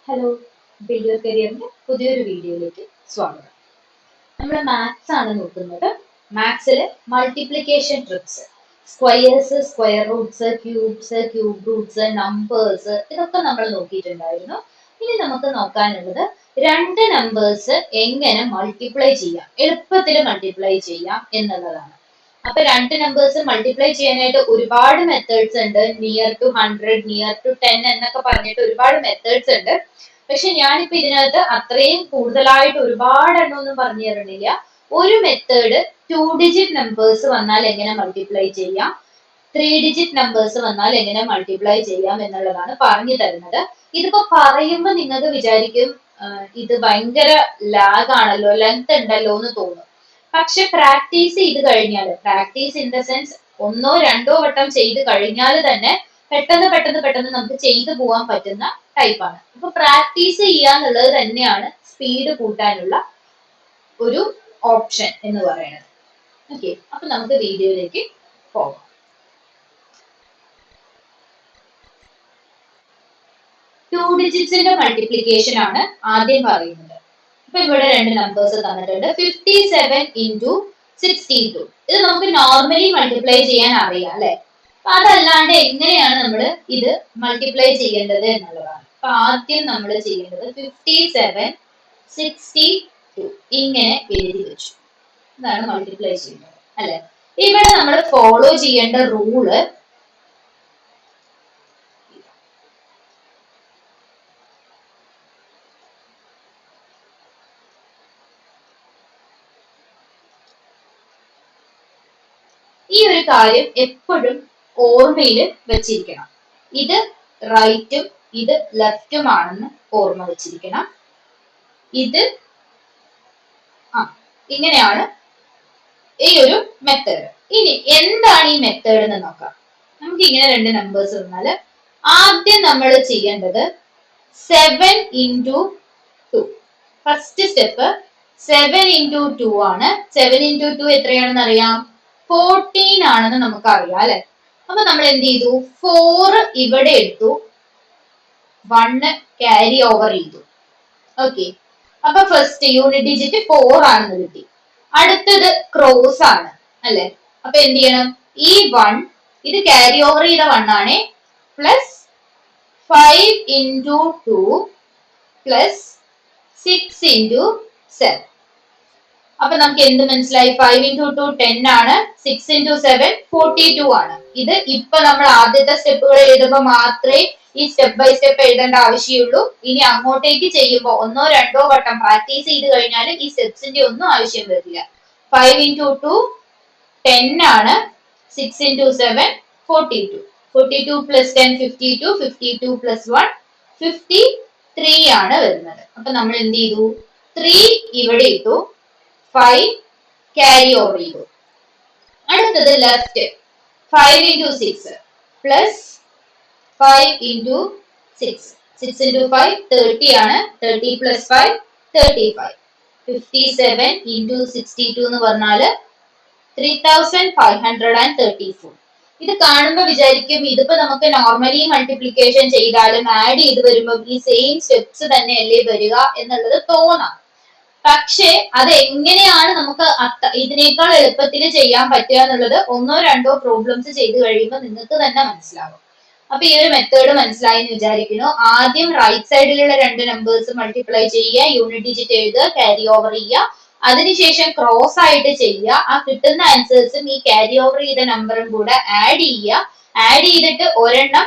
Hello, ബില്ലിയർ കരിയറിന്റെ പുതിയൊരു വീഡിയോയിലേക്ക് സ്വാഗതം. നമ്മൾ മാത്സ് ആണ് നോക്കുന്നത്. മാത്സിലെ multiplication tricks, squares, square roots, cubes, cube roots, numbers, ഇതൊക്കെ നമ്മൾ നോക്കിയിട്ടുണ്ടായിരുന്നു. ഇനി നമുക്ക് നോക്കാനുള്ളത് രണ്ട് നമ്പേഴ്സ് എങ്ങനെ മൾട്ടിപ്ലൈ ചെയ്യാം, എളുപ്പത്തിൽ മൾട്ടിപ്ലൈ ചെയ്യാം എന്നുള്ളതാണ്. അപ്പൊ രണ്ട് നമ്പേഴ്സ് മൾട്ടിപ്ലൈ ചെയ്യാനായിട്ട് ഒരുപാട് മെത്തേഡ്സ് ഉണ്ട്. നിയർ ടു 100, നിയർ ടു 10 എന്നൊക്കെ പറഞ്ഞിട്ട് ഒരുപാട് മെത്തേഡ്സ് ഉണ്ട്. പക്ഷെ ഞാനിപ്പോ ഇതിനകത്ത് അത്രയും കൂടുതലായിട്ട് ഒരുപാട് എണ്ണമൊന്നും പറഞ്ഞു തരണില്ല. ഒരു മെത്തേഡ് 2 ഡിജിറ്റ് നമ്പേഴ്സ് വന്നാൽ എങ്ങനെ മൾട്ടിപ്ലൈ ചെയ്യാം, 3 ഡിജിറ്റ് നമ്പേഴ്സ് വന്നാൽ എങ്ങനെ മൾട്ടിപ്ലൈ ചെയ്യാം എന്നുള്ളതാണ് പറഞ്ഞു തരുന്നത്. ഇതിപ്പോ പറയുമ്പോ നിങ്ങൾക്ക് വിചാരിക്കും ഇത് ഭയങ്കര ലാഗ് ആണല്ലോ, ലെങ്ത് ഉണ്ടല്ലോ എന്ന് തോന്നും. പക്ഷെ പ്രാക്ടീസ് ചെയ്ത് കഴിഞ്ഞാൽ, പ്രാക്ടീസ് ഇൻ ദ സെൻസ് ഒന്നോ രണ്ടോ വട്ടം ചെയ്ത് കഴിഞ്ഞാൽ തന്നെ പെട്ടെന്ന് പെട്ടെന്ന് പെട്ടെന്ന് നമുക്ക് ചെയ്തു പോകാൻ പറ്റുന്ന ടൈപ്പാണ്. അപ്പൊ പ്രാക്ടീസ് ചെയ്യാന്നുള്ളത് തന്നെയാണ് സ്പീഡ് കൂട്ടാനുള്ള ഒരു ഓപ്ഷൻ എന്ന് പറയുന്നത്. ഓക്കെ, അപ്പൊ നമുക്ക് വീഡിയോയിലേക്ക് പോകാം. ടു ഡിജിറ്റ്സിന്റെ മൾട്ടിപ്ലിക്കേഷൻ ആണ് ആദ്യം പറയുന്നത്. ഇപ്പൊ ഇവിടെ രണ്ട് നമ്പേഴ്സ് തന്നിട്ടുണ്ട്. 57 ഇൻറ്റു 62. ഇത് നമുക്ക് നോർമലി മൾട്ടിപ്ലൈ ചെയ്യാൻ അറിയാം അല്ലെ. അപ്പൊ അതല്ലാണ്ട് എങ്ങനെയാണ് നമ്മൾ ഇത് മൾട്ടിപ്ലൈ ചെയ്യേണ്ടത് എന്നുള്ളതാണ്. അപ്പൊ ആദ്യം നമ്മൾ ചെയ്യേണ്ടത് 57, 62 ഇങ്ങനെ എഴുതി വെച്ചു. ഇതാണ് മൾട്ടിപ്ലൈ ചെയ്യുന്നത് അല്ലെ. ഇവിടെ നമ്മൾ ഫോളോ ചെയ്യേണ്ട റൂള് ഈ ഒരു കാര്യം എപ്പോഴും ഓർമ്മയിൽ വെച്ചിരിക്കണം. ഇത് റൈറ്റും ഇത് ലെഫ്റ്റും ആണെന്ന് ഓർമ്മ വെച്ചിരിക്കണം. ഇത് ഇങ്ങനെയാണ് ഈ ഒരു മെത്തേഡ്. ഇനി എന്താണ് ഈ മെത്തേഡ് എന്ന് നോക്കാം. നമുക്ക് ഇങ്ങനെ രണ്ട് നമ്പേഴ്സ് തന്നാല് ആദ്യം നമ്മൾ ചെയ്യേണ്ടത് 7 ഇൻറ്റു 2. ഫസ്റ്റ് സ്റ്റെപ്പ് 7 ഇൻറ്റു 2 ആണ്. 7 ഇൻറ്റു 2 എത്രയാണെന്ന് അറിയാം, 14 ആണെന്ന് നമുക്ക് അറിയാം അല്ലെ. അപ്പൊ നമ്മൾ എന്ത് ചെയ്തു, 4 ഇവിടെ എടുത്തു, 1 ക്യാരി ഓവർ ചെയ്തു. ഓക്കെ, അപ്പൊ ഫസ്റ്റ് യൂണിറ്റ് ഡിജിറ്റ് 4 ആണെന്ന് കിട്ടി. അടുത്തത് ക്രോസ് ആണ് അല്ലെ. അപ്പൊ എന്ത് ചെയ്യണം, ഈ 1 ഇത് ക്യാരി ഓവർ ചെയ്ത 1 ആണ്, പ്ലസ് 5 ഇൻറ്റു 2 പ്ലസ് 6 ഇൻറ്റു 7. അപ്പൊ നമുക്ക് എന്ത് മനസ്സിലായി, 5 ഇൻറ്റു 2 10 ആണ്, 6 ഇൻറ്റു 7 42 ആണ്. ഇത് ഇപ്പൊ നമ്മൾ ആദ്യത്തെ സ്റ്റെപ്പുകൾ എഴുതുമ്പോൾ മാത്രമേ ഈ സ്റ്റെപ്പ് ബൈ സ്റ്റെപ്പ് എഴുതേണ്ട ആവശ്യമുള്ളൂ. ഇനി അങ്ങോട്ടേക്ക് ചെയ്യുമ്പോൾ ഒന്നോ രണ്ടോ വട്ടം പ്രാക്ടീസ് ചെയ്ത് കഴിഞ്ഞാൽ ഈ സ്റ്റെപ്സിന്റെ ഒന്നും ആവശ്യം വരില്ല. 5 ഇൻറ്റു 2 10 ആണ്, 6 ഇൻറ്റു 7 42. 42 പ്ലസ് 10 52, 52 പ്ലസ് 1 53 ആണ് വരുന്നത്. അപ്പൊ നമ്മൾ എന്ത് ചെയ്തു, 3 ഇവിടെ ഇട്ടു, 5 ക്യാരി ഓവർ ചെയ്തു. അടുത്തത് left 5 into 6 plus 5 into 6. 6 into 5 30 ആണ്, 30 പ്ലസ് 5 35. 57 ഇൻറ്റു 62 എന്ന് പറഞ്ഞാല് 3534. ഇത് കാണുമ്പോൾ വിചാരിക്കും ഇതിപ്പോ നമുക്ക് നോർമലി മൾട്ടിപ്ലിക്കേഷൻ ചെയ്താലും ആഡ് ചെയ്ത് വരുമ്പോൾ ഈ സെയിം സ്റ്റെപ്സ് തന്നെ അല്ലേ വരിക എന്നുള്ളത് തോന്നാം. പക്ഷെ അത് എങ്ങനെയാണ് നമുക്ക് ഇതിനേക്കാൾ എളുപ്പത്തിൽ ചെയ്യാൻ പറ്റുക എന്നുള്ളത് ഒന്നോ രണ്ടോ പ്രോബ്ലംസ് ചെയ്ത് കഴിയുമ്പോൾ നിങ്ങൾക്ക് തന്നെ മനസ്സിലാവും. അപ്പൊ ഈ ഒരു മെത്തേഡ് മനസ്സിലായി എന്ന് വിചാരിക്കുന്നു. ആദ്യം റൈറ്റ് സൈഡിലുള്ള രണ്ട് നമ്പേഴ്സ് മൾട്ടിപ്ലൈ ചെയ്യുക, യൂണിറ്റ് ഡിജിറ്റ് എഴുതുക, ക്യാരി ഓവർ ചെയ്യുക. അതിനുശേഷം ക്രോസ് ആയിട്ട് ചെയ്യുക. ആ കിട്ടുന്ന ആൻസേഴ്സും ഈ ക്യാരി ഓവർ ചെയ്ത നമ്പറും കൂടെ ആഡ് ചെയ്യുക. ആഡ് ചെയ്തിട്ട് ഒരെണ്ണം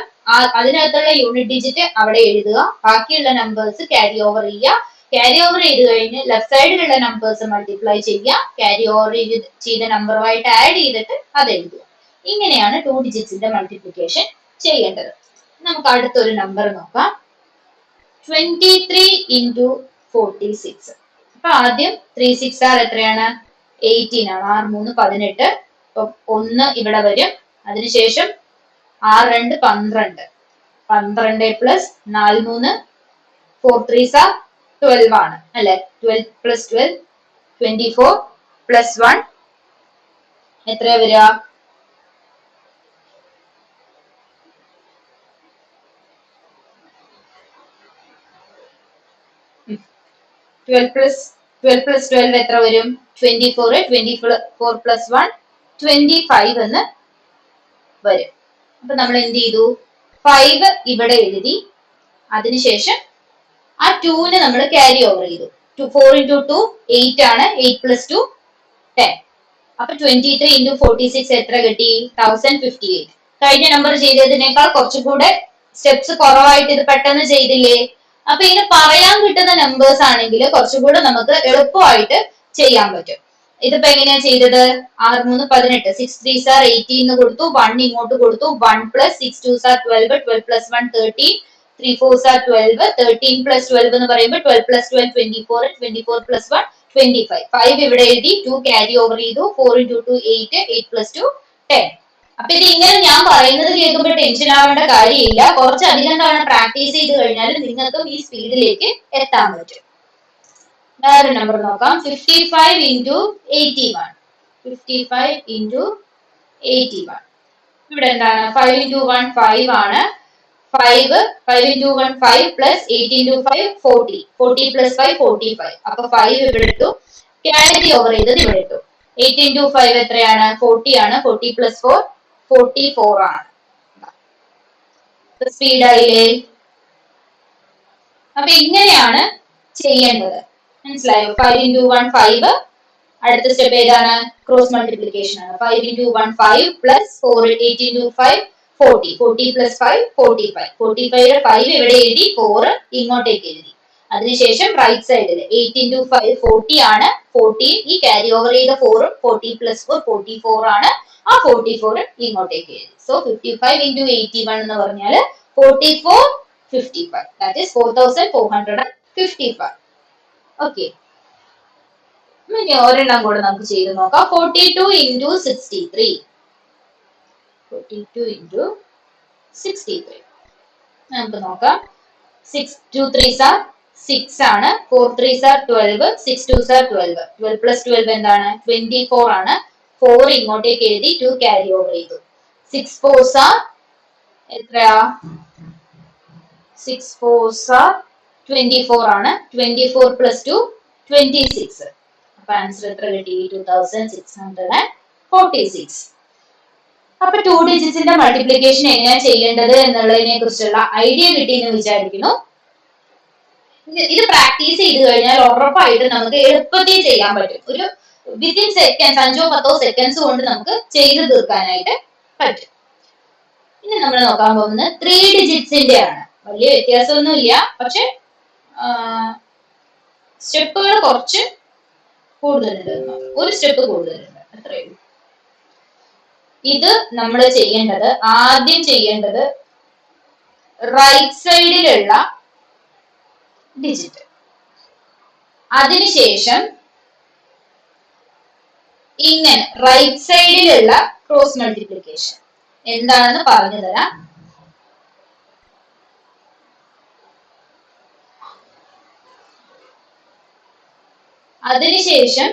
അതിനകത്തുള്ള യൂണിറ്റ് ഡിജിറ്റ് അവിടെ എഴുതുക, ബാക്കിയുള്ള നമ്പേഴ്സ് ക്യാരി ഓവർ ചെയ്യുക. ക്യാരി ഓവർ ചെയ്ത് കഴിഞ്ഞ് ലെഫ്റ്റ് സൈഡിലുള്ള നമ്പേഴ്സ് മൾട്ടിപ്ലൈ ചെയ്യുക, ക്യാരി ഓവർ ചെയ്ത നമ്പറുമായിട്ട് ആഡ് ചെയ്തിട്ട് അത് എഴുതുക. ഇങ്ങനെയാണ് 2 ഡിജിറ്റ്സിന്റെ മൾട്ടിപ്ലിക്കേഷൻ ചെയ്യേണ്ടത്. നമുക്ക് അടുത്തൊരു നമ്പർ നോക്കാം. 23 ഇൻറ്റു 46. അപ്പൊ ആദ്യം 3 6 ആർ എത്രയാണ്, 18 ആണ്. 6 3 18. അപ്പൊ 1 ഇവിടെ വരും. അതിനുശേഷം 6 2 12. 12 പ്ലസ് 4 3 4 3 12 ആണ് അല്ലെ. 12 പ്ലസ് 12 24 പ്ലസ് 1 എത്രയാ വരിക, 24 12 എത്ര വരും? 24. 24+1 25 എന്ന് വരും. അപ്പൊ നമ്മൾ എന്ത് ചെയ്തു? 5 ഇവിടെ എഴുതി, അതിനുശേഷം ആ 2നെ നമ്മൾ ക്യാരി ഓവർ ചെയ്തു. 4 into 2 8 ആണ്. 8+2 10. അപ്പൊ 23 into 46 എത്ര കിട്ടി? 1058. കഴിഞ്ഞ നമ്പർ ചെയ്തതിനേക്കാൾ കുറച്ചുകൂടെ സ്റ്റെപ്സ് കുറവായിട്ട് ഇത് പെട്ടെന്ന് ചെയ്തില്ലേ? അപ്പൊ ഇതിന് പറയാൻ കിട്ടുന്ന നമ്പേഴ്സ് ആണെങ്കിൽ കുറച്ചുകൂടെ നമുക്ക് എളുപ്പമായിട്ട് ചെയ്യാൻ പറ്റും. ഇതിപ്പോ എങ്ങനെയാ ചെയ്തത്? 6 3 18, 6 3s are 18 എന്ന് കൊടുത്തു, 1 ഇങ്ങോട്ട് കൊടുത്തു, 1 plus 6 2s are 12, 12 plus 1 13, 3 4s are 12, 13 plus 12 എന്ന് പറയുമ്പോൾ 12 plus 12 24, 24 plus 1 25. 5 ഇവിടെ എഴുതി, 2 ക്യാരി ഓവർ ചെയ്തു, 4 into 2 8, 8 plus 2 10. അപ്പൊ ഇത് ഇങ്ങനെ ഞാൻ പറയുന്നത് കേൾക്കുമ്പോൾ ടെൻഷൻ ആവേണ്ട കാര്യമില്ല. കുറച്ചധികം തവണ പ്രാക്ടീസ് ചെയ്ത് കഴിഞ്ഞാൽ നിങ്ങൾക്കും ഈ സ്പീഡിലേക്ക് എത്താൻ പറ്റും. വേറെ നമ്പർ നോക്കാം. 55 into 81. 55 into 81. ഇവിടെ എന്താണ്? 5 into 1 5 ആണ്. 5 into 1 5 plus 8 into 5 40. 40 plus 5 45. അപ്പൊ 5 ഇവിടെ ഇട്ടു, ക്യാരി ഓവർ ചെയ്തത് ഇവിടെ ഇട്ടു. 8 into 5 എത്രയാണ്? 40 ആണ്. 40 plus 4 44 ആണ്. സ്പീഡായില്ലേ? അപ്പൊ ഇങ്ങനെയാണ് ചെയ്യേണ്ടത്. മനസ്സിലായോ? 5 into 1 5. അടുത്ത സ്റ്റെപ്പ് ഏതാണ്? ക്രോസ് മൾട്ടിപ്ലിക്കേഷൻ ആണ്. 5 into 1 5 plus 4 8 into 5 40. 40 plus 5 45. 45 5 ഇവിടെ എഴുതി, 4 ഇങ്ങോട്ടേക്ക് എഴുതി. അതിനുശേഷം റൈറ്റ് സൈഡിൽ 8 into 5 40 ആണ്. 14 ഈ ക്യാരി ഓവർ ചെയ്ത 4 40 plus 4 44 ആണ്. ആ 44 ഇങ്ങോട്ടേക്ക് എഴുതി. സോ 55 into 81 എന്ന് പറഞ്ഞാൽ 44 55. That is 4455. ഓക്കെ, ഇനി ഒരെണ്ണം കൂടെ നമുക്ക് ചെയ്ത് നോക്കാം. 42 into 63. 42 into 63. നമുക്ക് നോക്കാം. 6 2 3s are 6 ആണ്. 4 3s are 12, 6 2s are 12. 12 plus 12 എന്താണ്? 24 ആണ്. 4 ഇങ്ങോട്ടേക്ക് എഴുതി, 2 ക്യാരി ഓവർ ചെയ്തു. 6 4s are എത്രയാ? 6 4s are 24 ആണ്. 24 plus 2 26. അപ്പൊ ആൻസർ എത്ര കിട്ടി? 2646. അപ്പൊ 2 ഡിജിറ്റ്സിന്റെ മൾട്ടിപ്ലിക്കേഷൻ എങ്ങനെയാ ചെയ്യേണ്ടത് എന്നുള്ളതിനെ കുറിച്ചുള്ള ഐഡിയ കിട്ടിയെന്ന് വിചാരിക്കുന്നു. ഇത് പ്രാക്ടീസ് ചെയ്ത് കഴിഞ്ഞാൽ ഉറപ്പായിട്ട് നമുക്ക് എളുപ്പത്തിൽ ചെയ്യാൻ പറ്റും. ഒരു വിത്തിൻ സെക്കൻഡ്സ്, 5 10 സെക്കൻഡ്സ് കൊണ്ട് നമുക്ക് ചെയ്ത് തീർക്കാനായിട്ട് പറ്റും. ഇനി നമ്മൾ നോക്കാൻ പോകുന്നത് 3 ഡിജിറ്റ്സിന്റെ ആണ്. വലിയ വ്യത്യാസമൊന്നുമില്ല, പക്ഷെ സ്റ്റെപ്പുകൾ കുറച്ച് കൂടുതലുണ്ട്. ഒരു സ്റ്റെപ്പ് കൂടുതലുണ്ട്, അത്രയേ ഉള്ളൂ. ഇത് നമ്മൾ ചെയ്യേണ്ടത്, ആദ്യം ചെയ്യേണ്ടത് റൈറ്റ് സൈഡിലുള്ള ഡിജിറ്റ്, അതിനുശേഷം ഇങ്ങനെ റൈറ്റ് സൈഡിലുള്ള ക്രോസ് മൾട്ടിപ്ലിക്കേഷൻ എന്താണെന്ന് പറഞ്ഞു തരാം. അതിനുശേഷം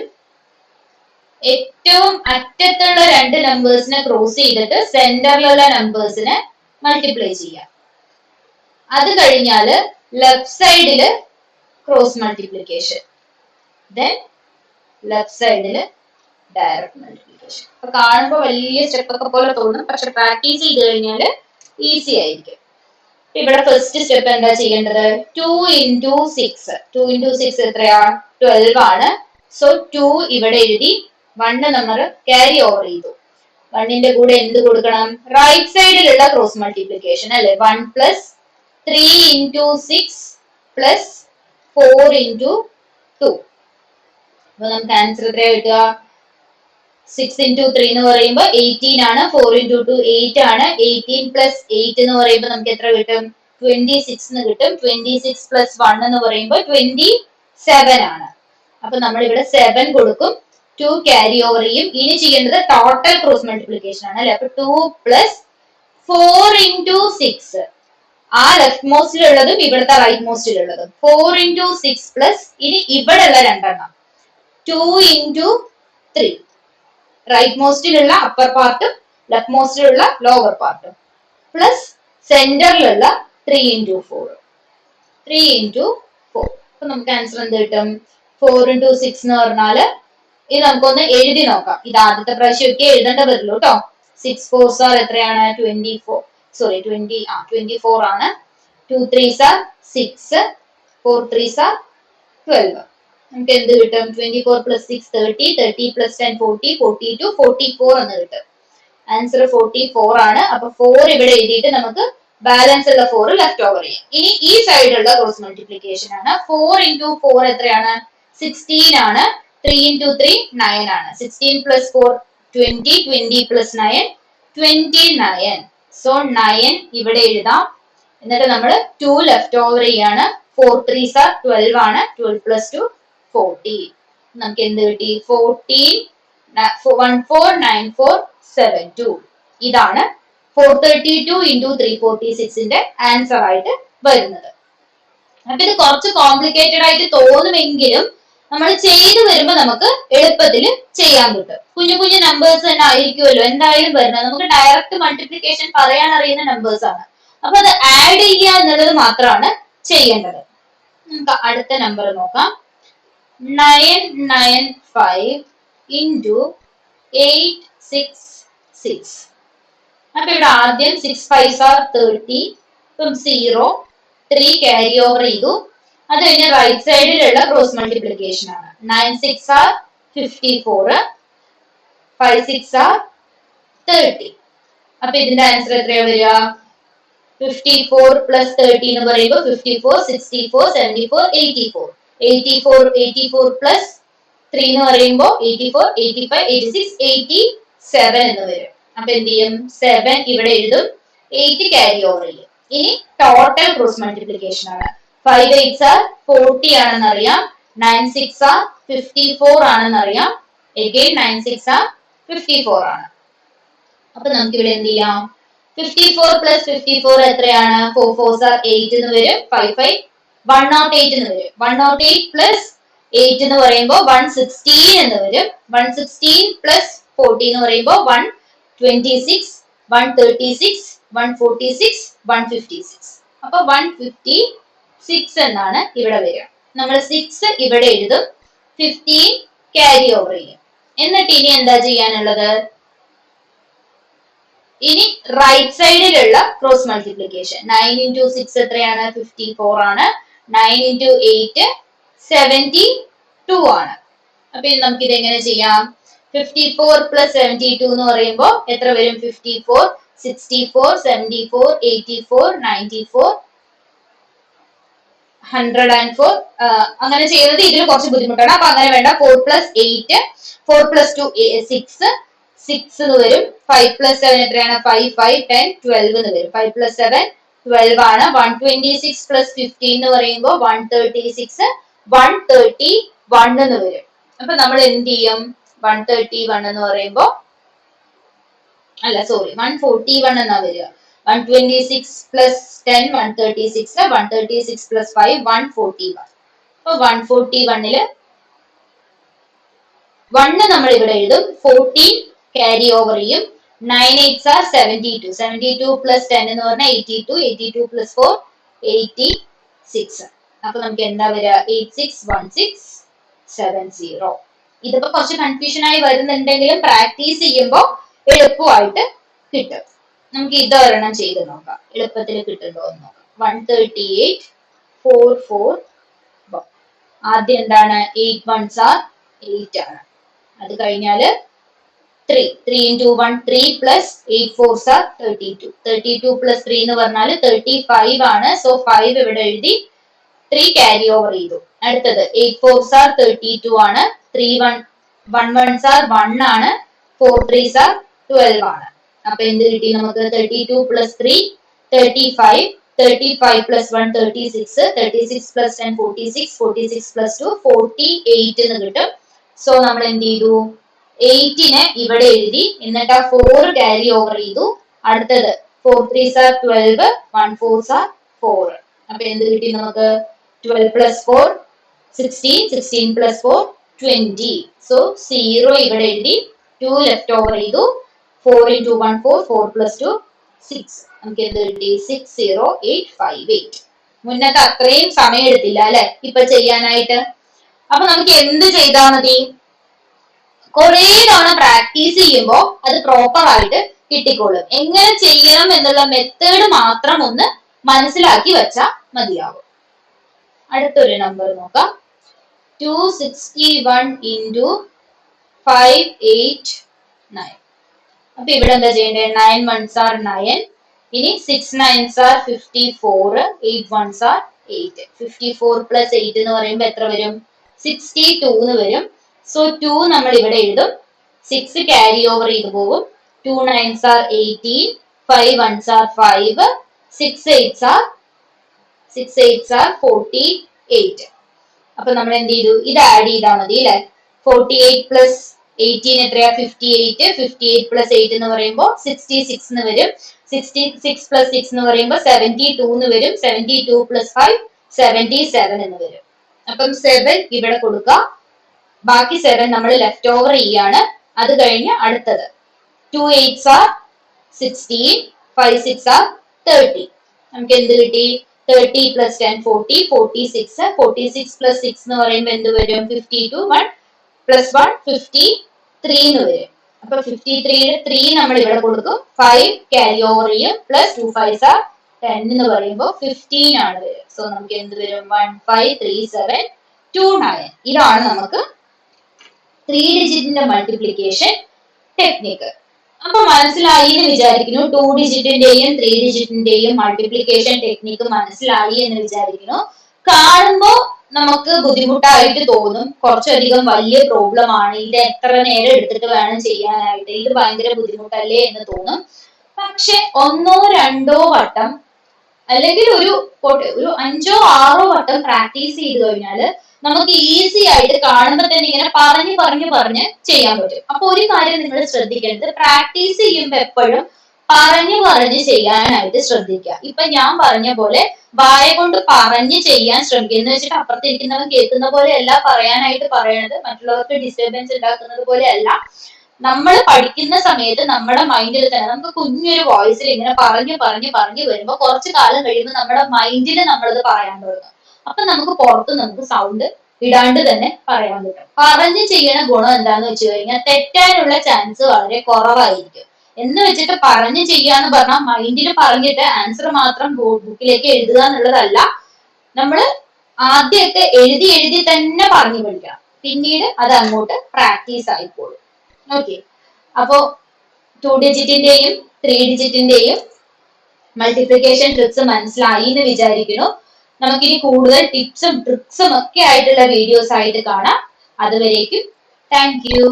ഏറ്റവും അറ്റത്തുള്ള 2 നമ്പേഴ്സിനെ ക്രോസ് ചെയ്തിട്ട് സെന്ററിലുള്ള നമ്പേഴ്സിനെ മൾട്ടിപ്ലൈ ചെയ്യാം. അത് കഴിഞ്ഞാല് ലെഫ്റ്റ് സൈഡില് ക്രോസ് മൾട്ടിപ്ലിക്കേഷൻ, ദെൻ ലെഫ്റ്റ് സൈഡില് ഡയറക്റ്റ് മൾട്ടിപ്ലിക്കേഷൻ. അപ്പൊ കാണുമ്പോൾ വലിയ സ്റ്റെപ്പ് ഒക്കെ പോലെ തോന്നും, പക്ഷെ പ്രാക്ടീസ് ചെയ്ത് കഴിഞ്ഞാൽ ഈസി ആയിരിക്കും. ഇവിടെ ഫസ്റ്റ് സ്റ്റെപ്പ് എന്താ ചെയ്യേണ്ടത്? 2 into 6. 2 into 6 എത്രയാ? 12 ആണ്. സോ 2 ഇവിടെ എഴുതി, 1 നമ്മൾ ക്യാരി ഓവർ ചെയ്തു. 1ന്റെ കൂടെ എന്ത് കൊടുക്കണം? റൈറ്റ് സൈഡിലുള്ള ക്രോസ് മൾട്ടിപ്ലിക്കേഷൻ അല്ലെ? 1 plus 3 into 6 plus 4 into 2. അപ്പൊ നമുക്ക് ആൻസർ എത്രയാ കിട്ടുക? 6 into 3 എന്ന് പറയുമ്പോൾ 18 ആണ്. 4 into 2 8 ആണ്. 18 plus 8 എന്ന് പറയുമ്പോൾ നമുക്ക് എത്ര കിട്ടും? 26 എന്ന് കിട്ടും. 26 plus 1 എന്ന് പറയുമ്പോൾ 27 ആണ്. അപ്പൊ നമ്മൾ ഇവിടെ 7 കൊടുക്കും, 2 ക്യാരി ഓവർ ചെയ്യും. ഇനി ചെയ്യേണ്ടത് ടോട്ടൽ ക്രോസ് മൾട്ടിപ്ലിക്കേഷൻ ആണ് അല്ലെ? അപ്പൊ 2 plus 4 into 6, ആ ലെഫ്റ്റ് മോസ്റ്റിലുള്ളതും ഇവിടുത്തെ റൈറ്റ് മോസ്റ്റിലുള്ളതും. 4 into 6 plus ഇനി ഇവിടെ ഉള്ള 2 എണ്ണം 2 into 3, റൈറ്റ് മോസ്റ്റിലുള്ള അപ്പർ പാർട്ടും ലെഫ്റ്റ് മോസ്റ്റിലുള്ള ലോവർ പാർട്ടും, പ്ലസ് സെന്ററിലുള്ള 3 into 4. 3 into 4. അപ്പൊ നമുക്ക് ആൻസർ എന്ത് കിട്ടും? 4 into 6 എന്ന് പറഞ്ഞാല് ഇത് നമുക്കൊന്ന് എഴുതി നോക്കാം. ഇത് ആദ്യത്തെ പ്രാവശ്യമൊക്കെ എഴുതേണ്ട വരുള്ളൂ കേട്ടോ. 6 4s are എത്രയാണ്? 24. സോറി 24 ആണ്. 2 3s are 6, 4 3s are 12. നമുക്ക് എന്ത് കിട്ടും? 24 plus 6 30, 30 plus 10 40, 42, 44 എന്ന് കിട്ടും. ആൻസർ 44 ആണ്. അപ്പൊ 4 ഇവിടെ എഴുതിയിട്ട് നമുക്ക് ബാലൻസ് ഉള്ള 4 ലെഫ്റ്റ് ഓവർ ചെയ്യാം. ഇനി ഈ സൈഡുള്ള ക്രോസ് മൾട്ടിപ്ലിക്കേഷൻ ആണ്. 4 into 4 എത്രയാണ്? 16 ആണ്. 3 into 3 9 ആണ്. 16 plus 4 20, 20 plus 9 29. സോ 9 ഇവിടെ എഴുതാം. എന്നിട്ട് നമ്മൾ 2 ലെഫ്റ്റ് ഓവർ ചെയ്യാണ്. 4 3s are 12 ആണ്. 12 plus 2 40. നമുക്ക് എന്ത് കിട്ടി? 14 149472. ഇതാണ് 432 into 346ന്റെ ആൻസർ ആയിട്ട് വരുന്നത്. അപ്പൊ ഇത് കുറച്ച് കോംപ്ലിക്കേറ്റഡ് ആയിട്ട് തോന്നുമെങ്കിലും നമ്മൾ ചെയ്തു വരുമ്പോ നമുക്ക് എളുപ്പത്തിൽ ചെയ്യാൻ കിട്ടും. കുഞ്ഞു കുഞ്ഞു നമ്പേഴ്സ് തന്നെ ആയിരിക്കുമല്ലോ എന്തായാലും വരുന്നത്. നമുക്ക് ഡയറക്റ്റ് മൾട്ടിപ്ലിക്കേഷൻ പറയാൻ അറിയുന്ന നമ്പേഴ്സ് ആണ്. അപ്പൊ അത് ആഡ് ചെയ്യുക എന്നുള്ളത് മാത്രമാണ് ചെയ്യേണ്ടത്. നമുക്ക് അടുത്ത നമ്പർ നോക്കാം. 995 into 866. അപ്പൊ ഇവിടെ ആദ്യം 6 5s are 30, ഇപ്പം 0 3 ക്യാരി ഓവർ ചെയ്തു. അത് കഴിഞ്ഞ് റൈറ്റ് സൈഡിലുള്ള ക്രോസ് മൾട്ടിപ്ലിക്കേഷൻ ആണ്. 9 6 are 54, 5 6 are 30. അപ്പൊ ഇതിന്റെ ആൻസർ എത്രയാ വരിക? 54 plus 30 എന്ന് പറയുമ്പോൾ 54, 64, 74, 84. 84 plus 3 എന്ന് പറയുമ്പോൾ 84, 85, 86, 87 എന്ന് വരും. അപ്പൊ എന്ത് ചെയ്യും? 7 ഇവിടെ എഴുതും, 8 ക്യാരി ഓവർ ചെയ്യും. ഇനി ടോട്ടൽ ക്രോസ് മൾട്ടിപ്ലിക്കേഷൻ ആണ്. 5 8s are 40 ആണെന്ന് അറിയാം. 9 6 are 54 ആണെന്ന് അറിയാം. again 9 6 are 54 ആണ്. അപ്പൊ നമുക്ക് ഇവിടെ എന്ത് ചെയ്യാം? 54 plus 54 എത്രയാണ്? 4 4s are 8 എന്ന് വരും. 5 5 108 എന്ന് വരും. 108 plus 8 എന്ന് പറയുമ്പോൾ 116 എന്ന് വരും. 116 plus 40 എന്ന് പറയുമ്പോൾ 126, 136, 146, 156. അപ്പൊ 156 എന്നാണ് ഇവിടെ വരിക. നമ്മൾ 6 ഇവിടെ എഴുതും, 15 ക്യാരി ഓവർ ചെയ്യും. എന്നിട്ട് ഇനി എന്താ ചെയ്യാനുള്ളത്? ഇനി റൈറ്റ് സൈഡിലുള്ള ക്രോസ് മൾട്ടിപ്ലിക്കേഷൻ. 9 into 6 എത്രയാണ്? 54 ആണ്. 9 into 8 72 ആണ്. അപ്പൊ ഇനി നമുക്ക് ഇത് എങ്ങനെ ചെയ്യാം? 54 plus 72 എന്ന് പറയുമ്പോൾ എത്ര വരും? 54, 64, 74, 84, 94, 104. അങ്ങനെ ചെയ്യുന്നത് ഇതിൽ കുറച്ച് ബുദ്ധിമുട്ടാണ്. അപ്പൊ അങ്ങനെ വേണ്ട. 4 plus 8, 4 plus 2 6, 6 എന്ന് വരും. 5 plus 7 എത്രയാണ്? 5 5 10 12 എന്ന് വരും. 5 plus 7 12 ആണ്. 126 plus 15 എന്ന് പറയുമ്പോൾ 136, 131 എന്ന് വരും. അപ്പൊ നമ്മൾ എന്ത് ചെയ്യും? 131 എന്ന് പറയുമ്പോൾ 141 എന്നാ വരിക. 126 plus 10 136, 136 plus 5 141. അപ്പൊ 141ല് 1 നമ്മൾ ഇവിടെ എഴുതും, 14 ക്യാരി ഓവർ ചെയ്യും. 9 8s are 72, 72 plus 10 എന്ന് പറഞ്ഞാൽ 82, 82 plus 4 86. അപ്പൊ നമുക്ക് എന്താ വരിക? 861670. ഇതിപ്പോ കുറച്ച് കൺഫ്യൂഷൻ ആയി വരുന്നുണ്ടെങ്കിലും പ്രാക്ടീസ് ചെയ്യുമ്പോൾ എളുപ്പമായിട്ട് കിട്ടും. നമുക്ക് ഇതൊരെണ്ണം ചെയ്ത് നോക്കാം, എളുപ്പത്തിൽ കിട്ടുന്നുണ്ടോ എന്ന് നോക്കാം. 138 44. ആദ്യം എന്താണ്? 8 1s are 8 ആണ്. അത് കഴിഞ്ഞാല് 3 into 1 3 plus 8 4s are 32. 32 plus 3 എന്ന് പറഞ്ഞാൽ 35 ആണ്. സോ 5 ഇവിടെ എഴുതി, 3 ക്യാരി ഓവർ ചെയ്തു. അടുത്തത് 8 4s are 32 ആണ്. 3 1s are 1 ആണ്. 4 3s are 12 ആണ്. അപ്പൊ എന്ത് കിട്ടി നമുക്ക്? 32 plus 3 35, 35 plus 1 36, 36 plus 10 46, 46 plus 2 48 എന്ന് കിട്ടും. സോ നമ്മൾ എന്ത് ചെയ്തു? 8നെ ഇവിടെ എഴുതി, എന്നിട്ട് ആ 4 ക്യാരി ഓവർ ചെയ്തു. അടുത്തത് 4 3s are 12, 1 4s are 4. അപ്പൊ എന്ത് കിട്ടി നമുക്ക്? 12 plus 4 16, 16 plus 4 20. സോ 0 ഇവിടെ എഴുതി, 2 ലെഫ്റ്റ് ഓവർ ചെയ്തു. 4 into 1 4, 4 plus 2 6. നമുക്ക് എന്ത് കിട്ടി? 60858. മുന്നത്തെ അത്രയും സമയം എടുത്തില്ല അല്ലെ ഇപ്പൊ ചെയ്യാനായിട്ട്. അപ്പൊ നമുക്ക് എന്ത് ചെയ്താൽ മതി? കുറെ തവണ പ്രാക്ടീസ് ചെയ്യുമ്പോ അത് പ്രോപ്പർ ആയിട്ട് കിട്ടിക്കോളും. എങ്ങനെ ചെയ്യണം എന്നുള്ള മെത്തേഡ് മാത്രം ഒന്ന് മനസ്സിലാക്കി വെച്ചാൽ മതിയാവും. അടുത്തൊരു നമ്പർ നോക്കാം. 261 into 589. അപ്പൊ ഇവിടെ എന്താ ചെയ്യേണ്ടത്? 9 ones are 9. ഇനി 6 9s are 54. 8 ones are 8. 54 plus 8 എന്ന് പറയുമ്പോൾ എത്ര വരും? 62 എന്ന് വരും. സോ 2 നമ്മൾ ഇവിടെ എഴുതും. 6 ക്യാരി ഓവർ ചെയ്ത് പോകും. 2 9s are 18. 5 ones are 5. 6 8s are 48. അപ്പൊ നമ്മൾ എന്ത് ചെയ്തു? ഇത് ആഡ് ചെയ്താൽ മതി അല്ലെ? 48 പ്ലസ് 18 എത്രയാ? 58. 58 പ്ലസ് 8 എന്ന് പറയുമ്പോൾ 66 എന്ന് വരും. 66 പ്ലസ് 6 എന്ന് പറയുമ്പോൾ 72 എന്ന് വരും. 72 പ്ലസ് 5 77 എന്ന് വരും. അപ്പം 7 ഇവിടെ കൊടുക്കുക. ബാക്കി 7 നമ്മൾ ലെഫ്റ്റ് ഓവർ ചെയ്യാണ്. അത് കഴിഞ്ഞ് അടുത്തത് 2 8s are 16. 5 6 are 30. നമുക്ക് എന്ത് കിട്ടി? 30 plus 10 40. 46. 46 plus 6 എന്ന് പറയുമ്പോൾ എന്ത് വരും? 52. 1 plus 1 53 എന്ന് വരും. അപ്പൊ 53യുടെ 3 നമ്മൾ ഇവിടെ കൊടുക്കും. 5 ക്യാരി ഓവർ ചെയ്യും. പ്ലസ് 2 5s are 10 എന്ന് പറയുമ്പോൾ 15 ആണ് വരും. സോ നമുക്ക് എന്ത് വരും? 153729. ഇതാണ് നമുക്ക് 3 ഡിജിറ്റിന്റെ മൾട്ടിപ്ലിക്കേഷൻ ടെക്നിക്ക്. അപ്പൊ മനസ്സിലായി എന്ന് വിചാരിക്കുന്നു. 2 ഡിജിറ്റിന്റെയും 3 ഡിജിറ്റിന്റെയും മൾട്ടിപ്ലിക്കേഷൻ ടെക്നിക്ക് മനസ്സിലായി എന്ന് വിചാരിക്കുന്നു. കാണുമ്പോ നമുക്ക് ബുദ്ധിമുട്ടായിട്ട് തോന്നും. കുറച്ചധികം വലിയ പ്രോബ്ലം ആണ്. ഇത് എത്ര നേരം എടുത്തിട്ട് വേണം ചെയ്യാനായിട്ട്? ഇത് ഭയങ്കര ബുദ്ധിമുട്ടല്ലേ എന്ന് തോന്നും. പക്ഷെ 1 2 വട്ടം അല്ലെങ്കിൽ ഒരു 5 6 വട്ടം പ്രാക്ടീസ് ചെയ്ത് കഴിഞ്ഞാല് നമുക്ക് ഈസി ആയിട്ട് കാണുമ്പോൾ തന്നെ ഇങ്ങനെ പറഞ്ഞ് ചെയ്യാൻ പറ്റും. അപ്പൊ ഒരു കാര്യം നിങ്ങൾ ശ്രദ്ധിക്കേണ്ടത്, പ്രാക്ടീസ് ചെയ്യുമ്പോൾ എപ്പോഴും പറഞ്ഞ് ചെയ്യാനായിട്ട് ശ്രദ്ധിക്കുക. ഇപ്പൊ ഞാൻ പറഞ്ഞ പോലെ വായ കൊണ്ട് പറഞ്ഞ് ചെയ്യാൻ ശ്രമിക്കുക. എന്ന് വെച്ചിട്ട് അപ്പുറത്തിരിക്കുന്നവൻ കേൾക്കുന്ന പോലെ അല്ല പറയാനായിട്ട് പറയണത്. മറ്റുള്ളവർക്ക് ഡിസ്റ്റർബൻസ് ഉണ്ടാക്കുന്നത് പോലെ അല്ല. നമ്മൾ പഠിക്കുന്ന സമയത്ത് നമ്മുടെ മൈൻഡിൽ തന്നെ നമുക്ക് കുഞ്ഞൊരു വോയിസിൽ ഇങ്ങനെ പറഞ്ഞു വരുമ്പോൾ കുറച്ചു കാലം കഴിയുമ്പോൾ നമ്മുടെ മൈൻഡിൽ നമ്മളത് പറയാൻ തുടങ്ങും. അപ്പൊ നമുക്ക് പുറത്ത് നമുക്ക് സൗണ്ട് ഇടാണ്ട് തന്നെ പറയാൻ പറ്റും. പറഞ്ഞ് ചെയ്യണ ഗുണം എന്താന്ന് വെച്ച് കഴിഞ്ഞാൽ തെറ്റാനുള്ള ചാൻസ് വളരെ കുറവായിരിക്കും. എന്ന് വെച്ചിട്ട് പറഞ്ഞ് ചെയ്യാന്ന് പറഞ്ഞാൽ മൈൻഡിൽ പറഞ്ഞിട്ട് ആൻസർ മാത്രം ബുക്കിലേക്ക് എഴുതുക എന്നുള്ളതല്ല. നമ്മള് ആദ്യമൊക്കെ എഴുതി തന്നെ പറഞ്ഞു പഠിക്കണം. പിന്നീട് അത് അങ്ങോട്ട് പ്രാക്ടീസ് ആയിക്കോളും. ഓക്കെ, അപ്പോ 2 ഡിജിറ്റിന്റെയും 3 ഡിജിറ്റിന്റെയും മൾട്ടിപ്ലിക്കേഷൻ ട്രിക്സ് മനസ്സിലായി എന്ന് വിചാരിക്കുന്നു. നമുക്കിനി കൂടുതൽ ടിപ്സും ട്രിക്സും ഒക്കെ ആയിട്ടുള്ള വീഡിയോസ് ആയിട്ട് കാണാം. അതുവരേക്കും താങ്ക് യു.